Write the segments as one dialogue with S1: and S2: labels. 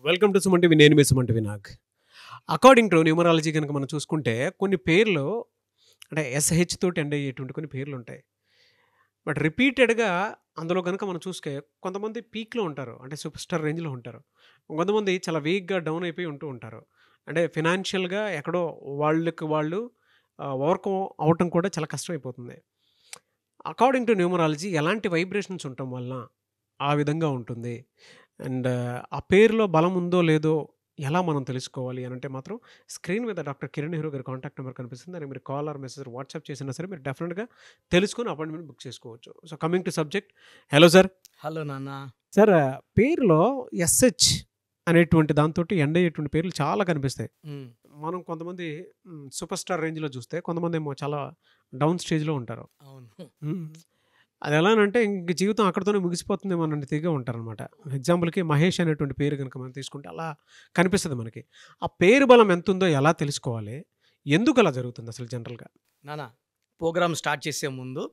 S1: Welcome to Suman TV. నేను మీ Suman TV Nag. According to numerology కనుక మనం చూసుకుంటే కొన్ని పేర్లు అంటే ఎస్హెచ్ తోటి ఎండ్ అయ్యేటువంటి కొన్ని పేర్లు ఉంటాయి. బట్ రిపీటెడ్గా అందులో కనుక మనం చూస్తే కొంతమంది పీక్లో ఉంటారు, అంటే సూపర్ స్టార్ రేంజ్లో ఉంటారు. కొంతమంది చాలా వీక్గా డౌన్ అయిపోయి ఉంటూ ఉంటారు. అంటే ఫినాన్షియల్గా ఎక్కడో వాళ్ళకి వాళ్ళు ఓవర్కమ్ అవటం కూడా చాలా కష్టమైపోతుంది. అకార్డింగ్ టు న్యూమరాలజీ ఎలాంటి వైబ్రేషన్స్ ఉండటం వలన ఆ విధంగా ఉంటుంది అండ్ ఆ పేరులో బలం ఉందో లేదో ఎలా మనం తెలుసుకోవాలి అని అంటే మాత్రం స్క్రీన్ మీద డాక్టర్ కిరణ్ నెహ్రూ గారి కాంటాక్ట్ నెంబర్ కనిపిస్తుంది. దానికి మీరు కాల్ ఆర్ మెసేజ్ వాట్సాప్ చేసినా సరే మీరు డెఫినెట్గా తెలుసుకొని అపాయింట్మెంట్ బుక్ చేసుకోవచ్చు. So coming to subject, hello sir.
S2: Hello నాన్న.
S1: సార్, పేరులో ఎస్హెచ్ అనేటువంటి దాంతో ఎండ్ అయ్యేటువంటి పేర్లు చాలా కనిపిస్తాయి. మనం కొంతమంది సూపర్ స్టార్ రేంజ్లో చూస్తే కొంతమంది ఏమో చాలా డౌన్ స్టేజ్లో ఉంటారు.
S2: అవును.
S1: అది ఎలా అంటే ఇంక జీవితం అక్కడితోనే ముగిసిపోతుందేమో అన్నట్టు తిరిగే ఉంటారనమాట. ఎగ్జాంపుల్కి మహేష్ అనేటువంటి పేరు కనుక మనం తీసుకుంటే అలా కనిపిస్తుంది మనకి. ఆ పేరు బలం ఎంత ఉందో ఎలా తెలుసుకోవాలి, ఎందుకు అలా జరుగుతుంది అసలు జనరల్గా?
S2: నాన్న, ప్రోగ్రామ్ స్టార్ట్ చేసే ముందు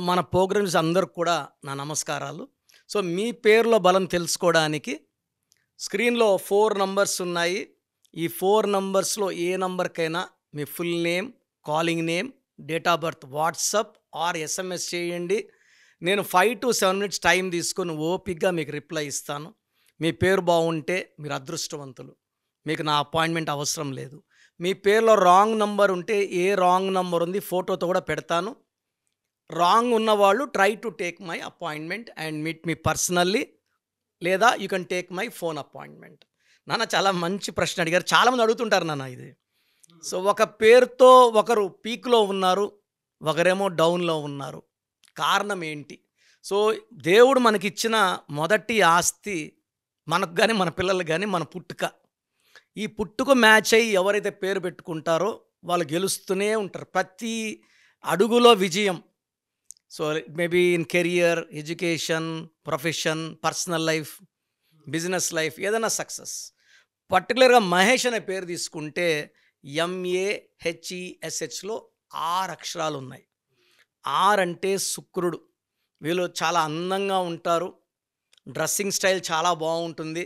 S2: మన ప్రోగ్రామ్స్ అందరికి కూడా నా నమస్కారాలు. మీ పేరులో బలం తెలుసుకోవడానికి స్క్రీన్లో 4 నంబర్స్ ఉన్నాయి. ఈ 4 నంబర్స్లో ఏ నంబర్కైనా మీ full name, calling name, date of birth WhatsApp or SMS చేయండి. నేను 5 to 7 minutes టైం తీసుకొని ఓపిక్గా మీకు రిప్లై ఇస్తాను. మీ పేరు బాగుంటే మీరు అదృష్టవంతులు, మీకు నా అపాయింట్మెంట్ అవసరం లేదు. మీ పేరులో రాంగ్ నంబర్ ఉంటే ఏ రాంగ్ నంబర్ ఉంది ఫోటోతో కూడా పెడతాను. రాంగ్ ఉన్నవాళ్ళు try to take my appointment and meet me personally, లేదా you can take my phone appointment. నాన్న, చాలా మంచి ప్రశ్న అడిగారు. చాలామంది అడుగుతుంటారు నాన్న ఇది. ఒక పేరుతో ఒకరు పీక్లో ఉన్నారు, ఒకరేమో డౌన్లో ఉన్నారు. కారణం ఏంటి? దేవుడు మనకిచ్చిన మొదటి ఆస్తి మనకు కానీ మన పిల్లలకు కానీ మన పుట్టుక. ఈ పుట్టుక మ్యాచ్ అయ్యి ఎవరైతే పేరు పెట్టుకుంటారో వాళ్ళు గెలుస్తూనే ఉంటారు. ప్రతి అడుగులో విజయం. Maybe in career, education, profession, personal life, business life, ఏదైనా సక్సెస్. పర్టికులర్గా మహేష్ అనే పేరు తీసుకుంటే MAHESHలో 6 అక్షరాలు ఉన్నాయి. 6 అంటే శుక్రుడు. వీళ్ళు చాలా అందంగా ఉంటారు, డ్రెస్సింగ్ స్టైల్ చాలా బాగుంటుంది,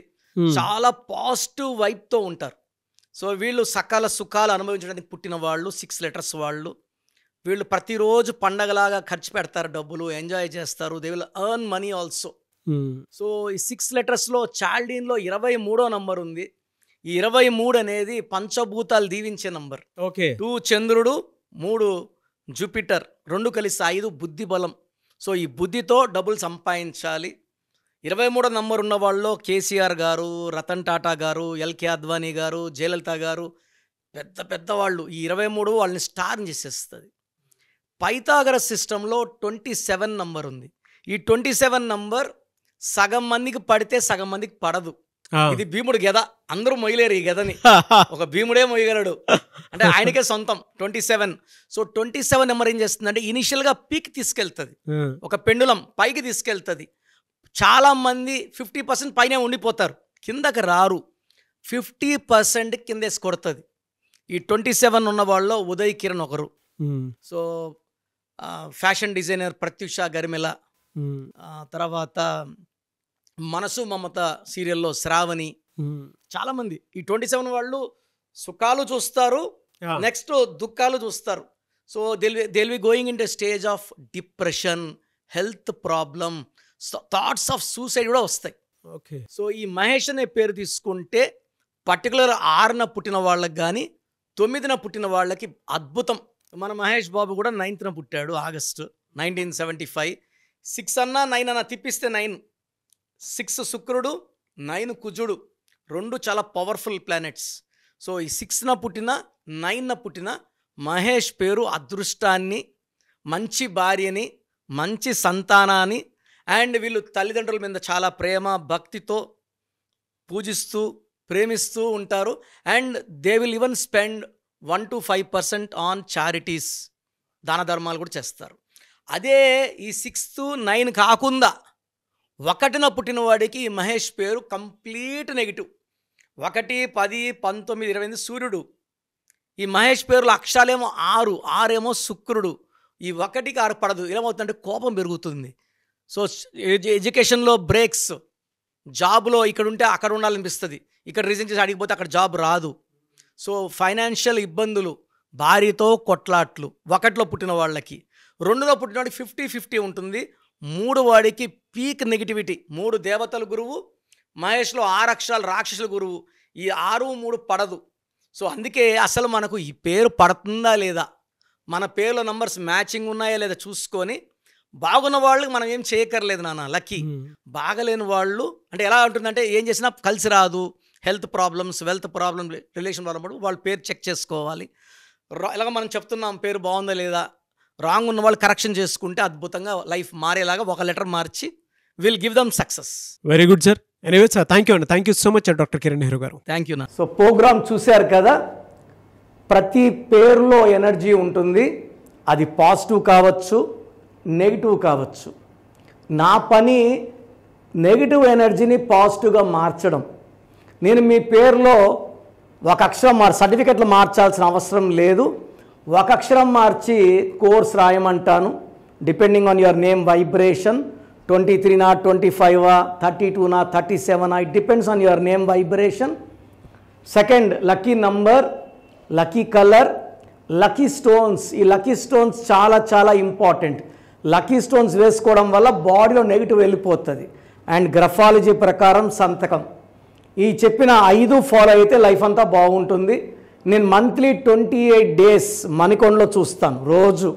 S2: చాలా పాజిటివ్ వైబ్తో ఉంటారు. వీళ్ళు సకల సుఖాలు అనుభవించడానికి పుట్టిన వాళ్ళు 6 letters వాళ్ళు. వీళ్ళు ప్రతిరోజు పండగలాగా ఖర్చు పెడతారు, డబ్బులు ఎంజాయ్ చేస్తారు. They will earn money also. ఈ 6 letters చాల్డీన్లో 23వ నంబర్ ఉంది. ఈ 23 అనేది పంచభూతాలు దీవించే నంబర్. 2 చంద్రుడు, 3 జూపిటర్, 2 కలిసి 5 బుద్ధి బలం. ఈ బుద్ధితో డబ్బులు సంపాదించాలి. 23వ నంబర్ ఉన్న వాళ్ళు కేసీఆర్ గారు, రతన్ టాటా గారు, ఎల్కే అద్వానీ గారు, జయలలిత గారు, పెద్ద పెద్ద వాళ్ళు. ఈ 23 వాళ్ళని స్టార్ చేసేస్తుంది. పైథాగరస్ సిస్టంలో 27 నంబర్ ఉంది. ఈ 27 నంబర్ సగం మందికి పడితే సగం మందికి పడదు. ఇది భీముడు గెద, అందరూ మొయ్యలేరు ఈ గెదని. ఒక భీముడే మొయ్యగలడు, అంటే ఆయనకే సొంతం 27. 27 నెంబర్ ఏం చేస్తుందంటే ఇనిషియల్గా పీక్ తీసుకెళ్తుంది, ఒక పెండులం పైకి తీసుకెళ్తుంది. చాలా మంది 50% పైనే ఉండిపోతారు, కిందకి రారు. 50% కిందేసి కొడుతుంది. ఈ 27 ఉన్న వాళ్ళలో ఉదయ్ కిరణ్ ఒకరు. ఫ్యాషన్ డిజైనర్ ప్రత్యూష గరిమెల, తర్వాత మనసు మమత సీరియల్లో శ్రావణి, చాలామంది. ఈ 27 వాళ్ళు సుఖాలు చూస్తారు, నెక్స్ట్ దుఃఖాలు చూస్తారు. They'll be going into stage of depression, health problem, thoughts of suicide కూడా వస్తాయి. ఈ మహేష్ అనే పేరు తీసుకుంటే పర్టికులర్ 6న పుట్టిన వాళ్ళకి కానీ 9న పుట్టిన వాళ్ళకి అద్భుతం. మన మహేష్ బాబు కూడా 9th పుట్టాడు, August 1975. 6 అన్నా 9 అన్నా తిప్పిస్తే 9. 6 శుక్రుడు, 9 కుజుడు, 2 చాలా పవర్ఫుల్ ప్లానెట్స్. ఈ 6న పుట్టిన 9న పుట్టిన మహేష్ పేరు అదృష్టాన్ని, మంచి భార్యని, మంచి సంతానాన్ని, అండ్ వీళ్ళు తల్లిదండ్రుల మీద చాలా ప్రేమ భక్తితో పూజిస్తూ ప్రేమిస్తూ ఉంటారు. And they will even spend 1 to 5% on charities, దాన ధర్మాలు కూడా చేస్తారు. అదే ఈ 6th 9 కాకుండా 1న పుట్టిన వాడికి ఈ మహేష్ పేరు కంప్లీట్ నెగిటివ్. 1, 10, 19, 28 సూర్యుడు. ఈ మహేష్ పేరులో అక్షరాలేమో 6 ఏమో శుక్రుడు. ఈ 1కి 6 పడదు. ఏమవుతుందంటే కోపం పెరుగుతుంది. ఎడ్యుకేషన్లో బ్రేక్స్, జాబ్లో ఇక్కడ ఉంటే అక్కడ ఉండాలనిపిస్తుంది, ఇక్కడ రిజైన్ చేసి అడిగిపోతే అక్కడ జాబ్ రాదు. సో ఫైనాన్షియల్ ఇబ్బందులు, భార్యతో కొట్లాట్లు, ఒకటిలో పుట్టిన వాళ్ళకి, రెండులో పుట్టిన వాడికి 50-50 ఉంటుంది, మూడు వాడికి పీక్ నెగిటివిటీ. 3 దేవతల గురువు, మహేష్లో 6 అక్షరాలు రాక్షసుల గురువు. ఈ 6, 3 పడదు. సో అందుకే అసలు మనకు ఈ పేరు పడుతుందా లేదా, మన పేరులో నంబర్స్ మ్యాచింగ్ ఉన్నాయా లేదా చూసుకొని, బాగున్న వాళ్ళకి మనం ఏం చేయక్కర్లేదు నాన్న, లక్కీ. బాగలేని వాళ్ళు అంటే ఎలా ఉంటుందంటే ఏం చేసినా కలిసి రాదు, health problems, wealth problem, relation problem, వాళ్ళు పేరు చెక్ చేసుకోవాలి. ఇలాగ మనం చెప్తున్నాం పేరు బాగుందా లేదా, రాంగ్ ఉన్న వాళ్ళు కరెక్షన్ చేసుకుంటే అద్భుతంగా లైఫ్ మారేలాగా ఒక లెటర్ మార్చి will give them success.
S1: Very good sir. Anyway sir, thank you అండి. Thank you so much doctor Kiran Nehru గారు.
S2: Thank you.
S3: సో ప్రోగ్రామ్ చూశారు కదా, ప్రతి పేరులో ఎనర్జీ ఉంటుంది. అది పాజిటివ్ కావచ్చు, నెగిటివ్ కావచ్చు. నా పని నెగిటివ్ ఎనర్జీని పాజిటివ్గా మార్చడం. నేను మీ పేరులో ఒక అక్షరం సర్టిఫికెట్లు మార్చాల్సిన అవసరం లేదు. ఒక అక్షరం మార్చి కోర్స్ రాయమంటాను. Depending on your name vibration, 23 25 32 37, it depends on your name vibration. Second, lucky number, lucky colour, lucky stones. ఈ లక్కీ స్టోన్స్ చాలా చాలా ఇంపార్టెంట్. లక్కీ స్టోన్స్ వేసుకోవడం వల్ల బాడీలో నెగిటివ్ వెళ్ళిపోతుంది. అండ్ గ్రఫాలజీ ప్రకారం సంతకం. ఈ చెప్పిన 5 ఫాలో అయితే లైఫ్ అంతా బాగుంటుంది. నేను మంత్లీ 28 డేస్ మణికొండలో చూస్తాను రోజు.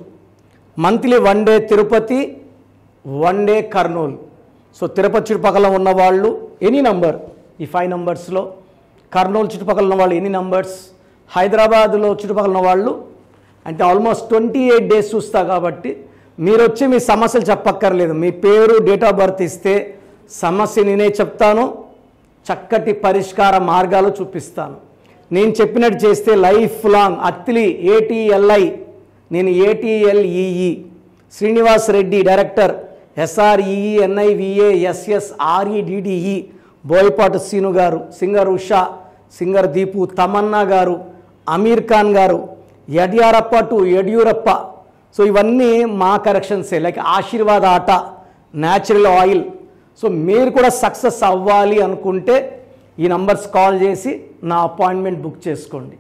S3: Monthly 1 day Tirupati, 1 day Kurnool. So Tirupati చుట్టుపక్కల ఉన్నవాళ్ళు ఎనీ నంబర్, ఈ 5 నంబర్స్లో, కర్నూలు చుట్టుపక్కల ఉన్న వాళ్ళు ఎనీ నంబర్స్, హైదరాబాద్లో చుట్టుపక్కల ఉన్న వాళ్ళు అంటే ఆల్మోస్ట్ 28 డేస్ చూస్తా. కాబట్టి మీరు వచ్చి మీ సమస్యలు చెప్పక్కర్లేదు, మీ పేరు, డేట్ ఆఫ్ బర్త్ ఇస్తే సమస్య నేనే చెప్తాను, చక్కటి పరిష్కార మార్గాలు చూపిస్తాను. నేను చెప్పినట్టు చేస్తే లైఫ్ లాంగ్. అత్తిలి ATLI, నేను ATLEE, Srinivas Reddy director, SREENIVASSREDDE, Boyapati Seenu గారు, సింగర్ ఉషా, సింగర్ దీపు, తమన్నా గారు, అమీర్ ఖాన్ గారు, యడ్యారప్ప టు యడ్యూరప్ప. సో ఇవన్నీ మా కరెక్షన్సే. లైక్ ఆశీర్వాద ఆట, న్యాచురల్ ఆయిల్. సో మీరు కూడా సక్సెస్ అవ్వాలి అనుకుంటే ఈ నంబర్స్ కాల్ చేసి నా అపాయింట్మెంట్ బుక్ చేసుకోండి.